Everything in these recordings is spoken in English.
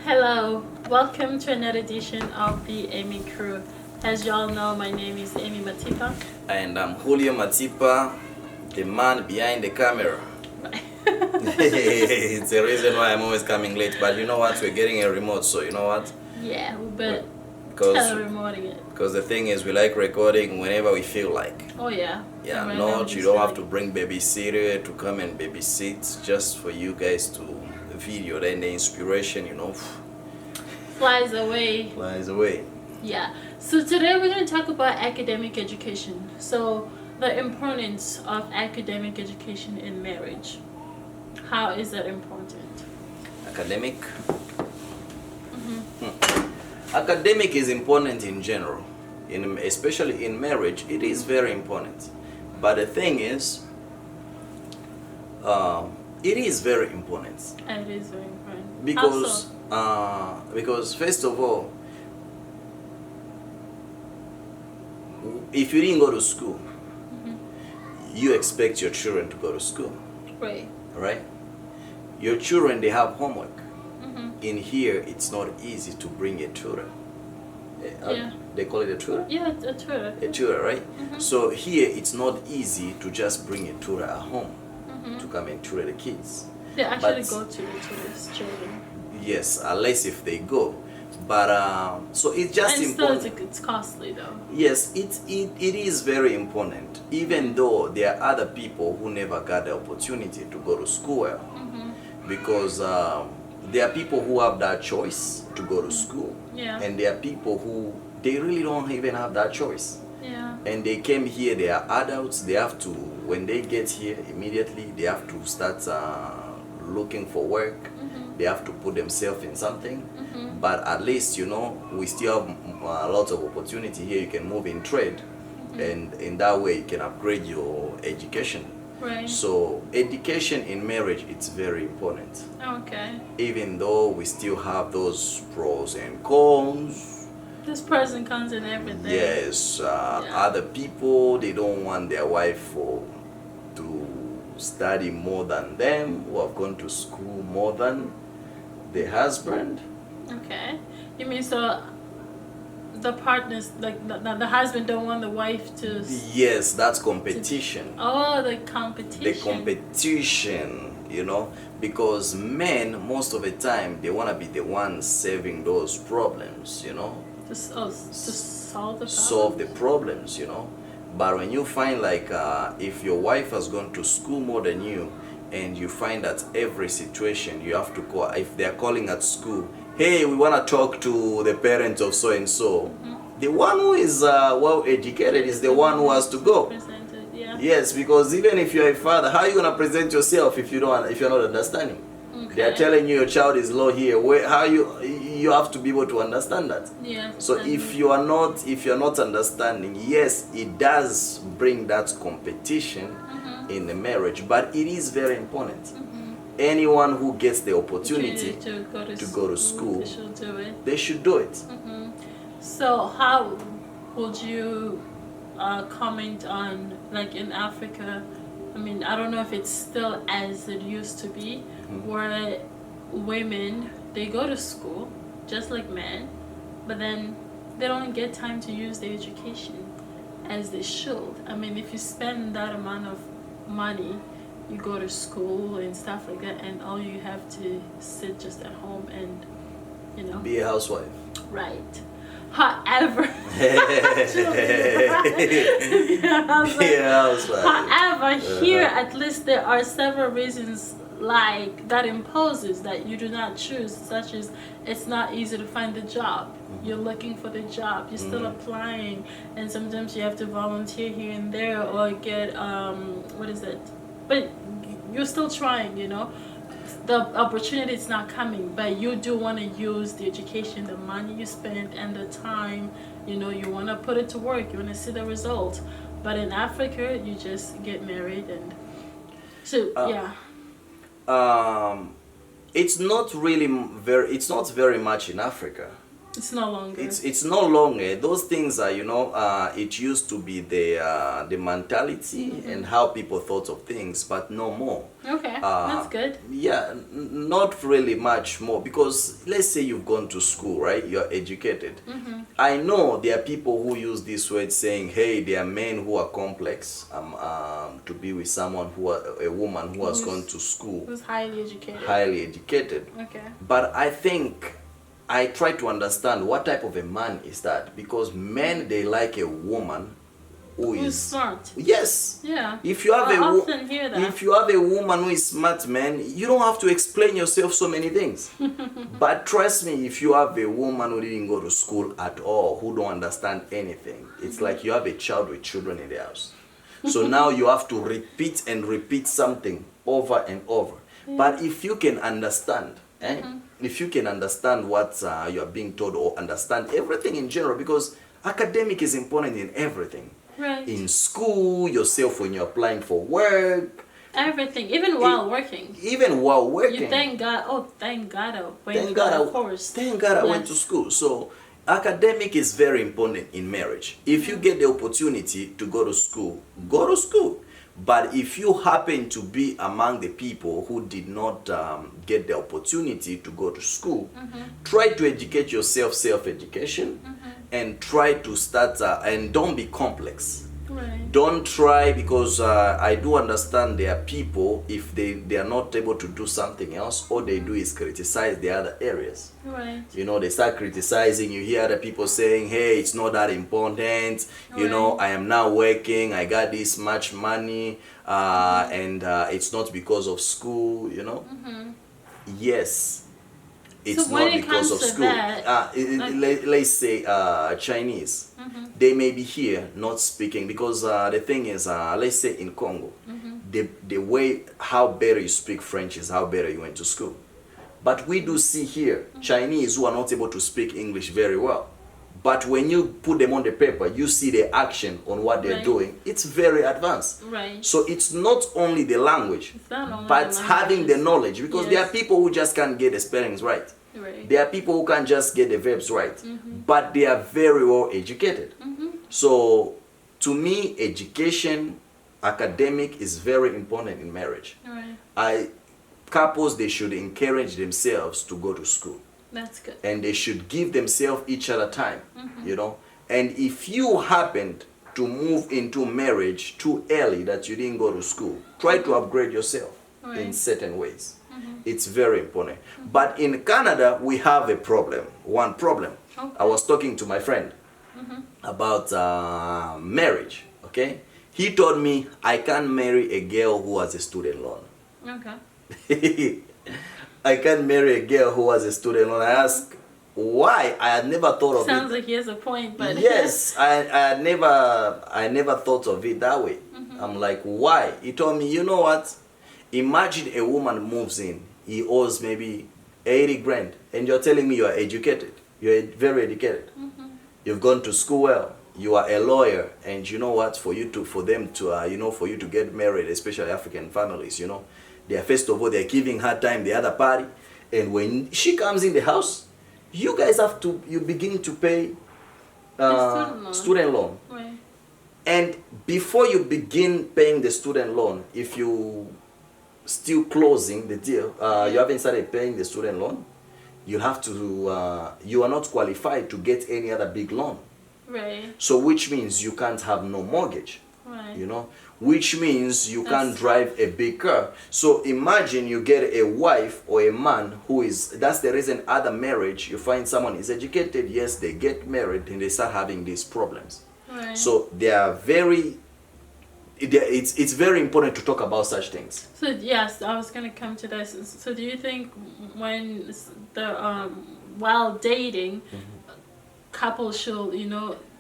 Hello, welcome to another edition of the Aimee Crew. As y'all know, my name is Aimee Matipa. And I'm Julio Matipa, the man behind the camera. It's the reason why I'm always coming late. But you know what? We're getting a remote, so you know what? Yeah, we better tele-remoting it. Because the thing is, we like recording whenever we feel like. Oh yeah. Yeah, not you don't have to bring babysitter to come and babysit, just for you guys to video. Then the inspiration, flies away. Flies away. Yeah. So today we're going to talk about academic education. So the importance of academic education in marriage. How is that important? Academic. Academic is important in general, especially in marriage. It is very important. But the thing is, it is very important. It is very important. Because first of all, if you didn't go to school, you expect your children to go to school. Right. Right? Your children, they have homework. In here, it's not easy to bring a tutor. Yeah. They call it a tutor? Yeah, a tutor. A tutor, right? So here, it's not easy to just bring a tutor at home to come and tutor the kids. They actually go to the tutor's children. Yes, unless if they go. But so it's just important. Still, it's costly though. Yes, it is very important. Even though there are other people who never got the opportunity to go to school, because there are people who have that choice to go to school, and there are people who they really don't even have that choice. Yeah. And they came here. They are adults. They have to, when they get here, immediately they have to start looking for work. They have to put themselves in something. But at least, we still have a lot of opportunity here. You can move in trade, and in that way you can upgrade your education. Right. So education in marriage, it's very important. Okay. Even though we still have those pros and cons. There's pros and cons in everything. Yes. Other people, they don't want their wife to study more than them, who have gone to school more than the husband. Okay. You mean so the partners, like the husband don't want the wife to... Yes, that's competition. The competition. The competition, because men, most of the time, they want to be the ones saving those problems, To solve the problem. Solve the problems, But when you find like if your wife has gone to school more than you, and you find that every situation you have to call, if they're calling at school, hey, we want to talk to the parents of so and so. The one who is well educated is the one who has to go. Yes, because even if you're a father, how are you gonna present yourself if you're not understanding? Okay. They are telling you your child is low here. How you have to be able to understand that. Yeah. So if you're not understanding, yes, it does bring that competition in the marriage, but it is very important. Anyone who gets the opportunity to go to school, they should do it. They should do it. So how would you comment on, like in Africa, I mean, I don't know if it's still as it used to be, where women, they go to school just like men, but then they don't get time to use their education as they should. I mean, if you spend that amount of money, you go to school and stuff like that, and all you have to sit just at home and, be a housewife. Right. However, here at least there are several reasons like that imposes that you do not choose, such as it's not easy to find a job. You're looking for the job, you're still applying, and sometimes you have to volunteer here and there or get but you're still trying, the opportunity is not coming, but you do want to use the education, the money you spend, and the time, you want to put it to work, you want to see the result. But in Africa, you just get married and so it's not very much in Africa, It's no longer. It's no longer. Those things are, it used to be the mentality and how people thought of things, but no more. Okay, that's good. Yeah, not really much more, because let's say you've gone to school, right? You're educated. I know there are people who use this word saying, hey, there are men who are complex to be with someone a woman who has gone to school. Who's highly educated. Highly educated. Okay. But I think I try to understand what type of a man is that, because men, they like a woman who's smart. Yes. Yeah. If you have I often hear that. If you have a woman who is smart, man, you don't have to explain yourself so many things. But trust me, if you have a woman who didn't go to school at all, who don't understand anything, it's like you have a child with children in the house. So now you have to repeat and repeat something over and over. But if you can understand, if you can understand what you are being told, or understand everything in general, because academic is important in everything. Right. In school, yourself when you're applying for work. Everything, even while working. Even while working. You thank God. Oh, thank God I went Thank God I went Yes. to school. So academic is very important in marriage. If you get the opportunity to go to school, go to school. But if you happen to be among the people who did not get the opportunity to go to school, try to educate yourself, self-education, and try to start, and don't be complex. Right. Don't try, because I do understand there are people, if they are not able to do something else, all they do is criticize the other areas. Right. They start criticizing. You hear other people saying, hey, it's not that important. I am now working, I got this much money, and it's not because of school, Yes, it's So when not it because comes of to school. that, Let's say Chinese. They may be here not speaking, because the thing is, let's say in Congo, the way how better you speak French is how better you went to school. But we do see here Chinese who are not able to speak English very well. But when you put them on the paper, you see the action on what they're doing. It's very advanced. Right. So it's not only the language, but having the knowledge, because there are people who just can't get the spellings right. Right. There are people who can't just get the verbs right, but they are very well educated. So to me, education, academic is very important in marriage. Right. Couples, they should encourage themselves to go to school. That's good. And they should give themselves each other time, And if you happened to move into marriage too early, that you didn't go to school, try to upgrade yourself in certain ways. It's very important. But in Canada, we have a problem. One problem. Okay. I was talking to my friend about marriage, okay? He told me I can't marry a girl who has a student loan. Okay. I can't marry a girl who has a student loan. I asked why. I had never thought of it. Sounds like he has a point, but yes, I never thought of it that way. I'm like, why? He told me, you know what? Imagine a woman moves in, he owes maybe 80 grand, and you're telling me you are educated. You're very educated. You've gone to school well. You are a lawyer, and you know what? For you to get married, especially African families, they are, first of all, they're giving her time, the other party, and when she comes in the house, you guys you begin to pay student loan. Right. And before you begin paying the student loan, if you still closing the deal, you haven't started paying the student loan, you have to, you are not qualified to get any other big loan. Right. So which means you can't have no mortgage, Right. Which means you can't drive a big car. So imagine you get a wife or a man that's the reason other marriage, you find someone is educated, yes, they get married and they start having these problems. Right. So it's very important to talk about such things. So yes, I was gonna come to this. So do you think when the while dating, couples should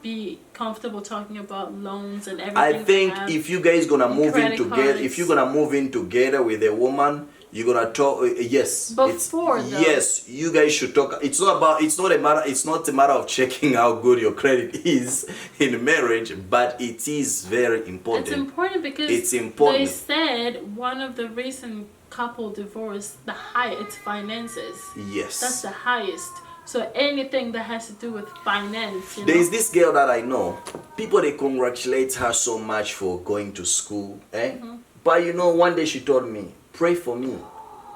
be comfortable talking about loans and everything? I think if you guys gonna move in together, cards. if you're gonna move in together with a woman, you're gonna talk. Yes. Before though. Yes, you guys should talk. It's not a matter of checking how good your credit is in marriage, but it is very important. It's important because It's important. they said one of the reason couple divorce, it's finances. Yes. That's the highest. So anything that has to do with finance, you know. There is this girl that I know. People they congratulate her so much for going to school, eh? But you know, one day she told me, "Pray for me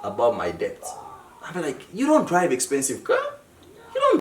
about my debt." I'm like, "You don't drive expensive car?"